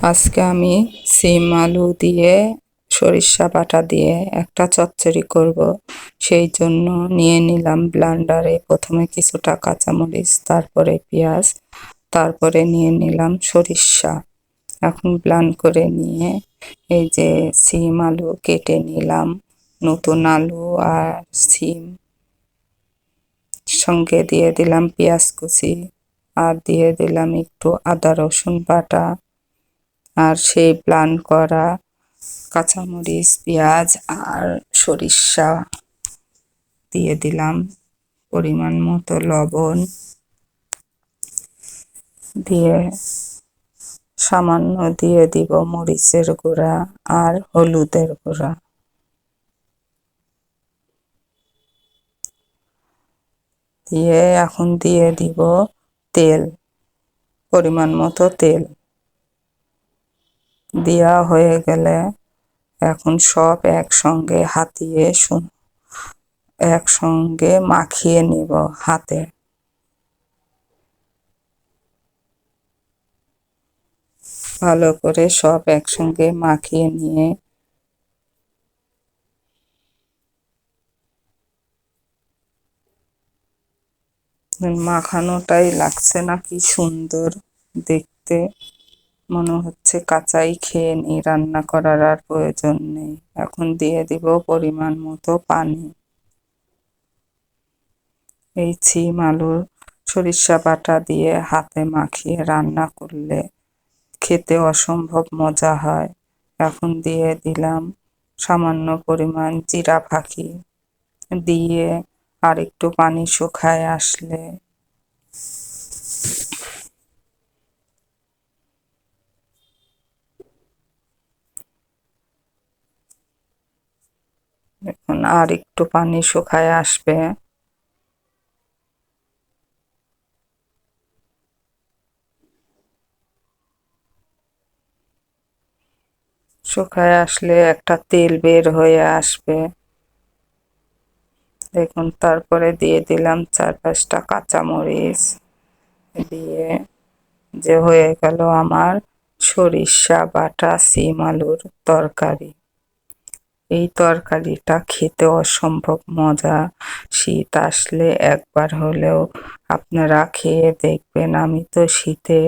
আজকে আমি সিম আলু দিয়ে সরিষা বাটা দিয়ে একটা চচ্চড়ি করব। সেই জন্য নিয়ে নিলাম ব্লেন্ডারে প্রথমে কিছুটা কাঁচামরিচ, তারপরে পেঁয়াজ, তারপরে নিয়ে নিলাম সরিষা। এখন ব্লেন্ড করে নিয়ে এই যে সিম আলু কেটে নিলাম, নতুন আলু আর সিম সঙ্গে দিয়ে দিলাম পেঁয়াজ কুচি, আর দিয়ে দিলাম একটু আদা রসুন বাটা, আর সেই ব্লেন্ড করা কাঁচামরিচ, পেঁয়াজ আর সরিষা দিয়ে দিলাম, পরিমাণ মতো লবণ দিয়ে সামান্য দিয়ে দিব মরিচের গুঁড়া আর হলুদের গুঁড়া। দিয়ে এখন দিয়ে দিব তেল, পরিমাণ মতো তেল দেওয়া হয়ে গেলে এখন সব একসঙ্গে হাতিয়ে একসঙ্গে মাখিয়ে নিব হাতে। ভালো করে সব একসঙ্গে মাখিয়ে নিয়ে মাখানোটাই লাগছে না কি সুন্দর দেখতে, মনে হচ্ছে কাঁচাই খেয়ে নিই, রান্না করার আর প্রয়োজন নেই। এখন দিয়ে দিব পরিমাণ মতো পানি। এই সিম আলুর সরিষা বাটা দিয়ে হাতে মাখিয়ে রান্না করলে খেতে অসম্ভব মজা হয়। এখন দিয়ে দিলাম সামান্য পরিমাণ জিরা ফাঁকি, দিয়ে আর একটু পানি শুকায় আসলে এখন আর একটু পানি শুকায় আসবে, শুকায় আসলে একটা তেল বের হয়ে আসবে দেখুন। তারপরে দিয়ে দিলাম 4-5টা কাঁচামরিচ, দিয়ে যে হয়ে গেল আমার সরিষা বাটা সিম আলুর তরকারি। এই তরকারিটা খেতে অসম্ভব মজা। শীত আসলে একবার হলেও আপনারা খেয়ে দেখবেন। আমি তো শীতে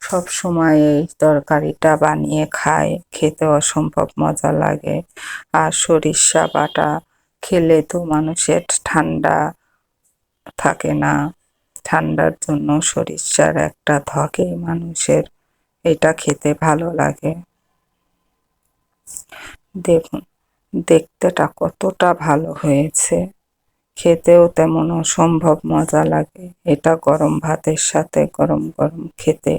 সব সময় এই তরকারিটা বানিয়ে খাই, খেতে অসম্ভব মজা লাগে। আর সরিষা বাটা খেলে তো মানুষের ঠান্ডা থাকে না, ঠান্ডার জন্য সরিষার একটা থাকে মানুষের, এটা খেতে ভালো লাগে। দেখুন দেখতেটা কতটা ভালো হয়েছে, খেতেও তেমন অসম্ভব মজা লাগে। এটা গরম ভাতের সাথে গরম গরম খেতে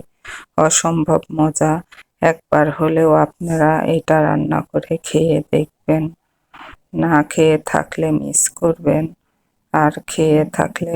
অসম্ভব মজা। একবার হলেও আপনারা এটা রান্না করে খেয়ে দেখবেন, না খেয়ে থাকলে মিস করবেন, আর খেয়ে থাকলে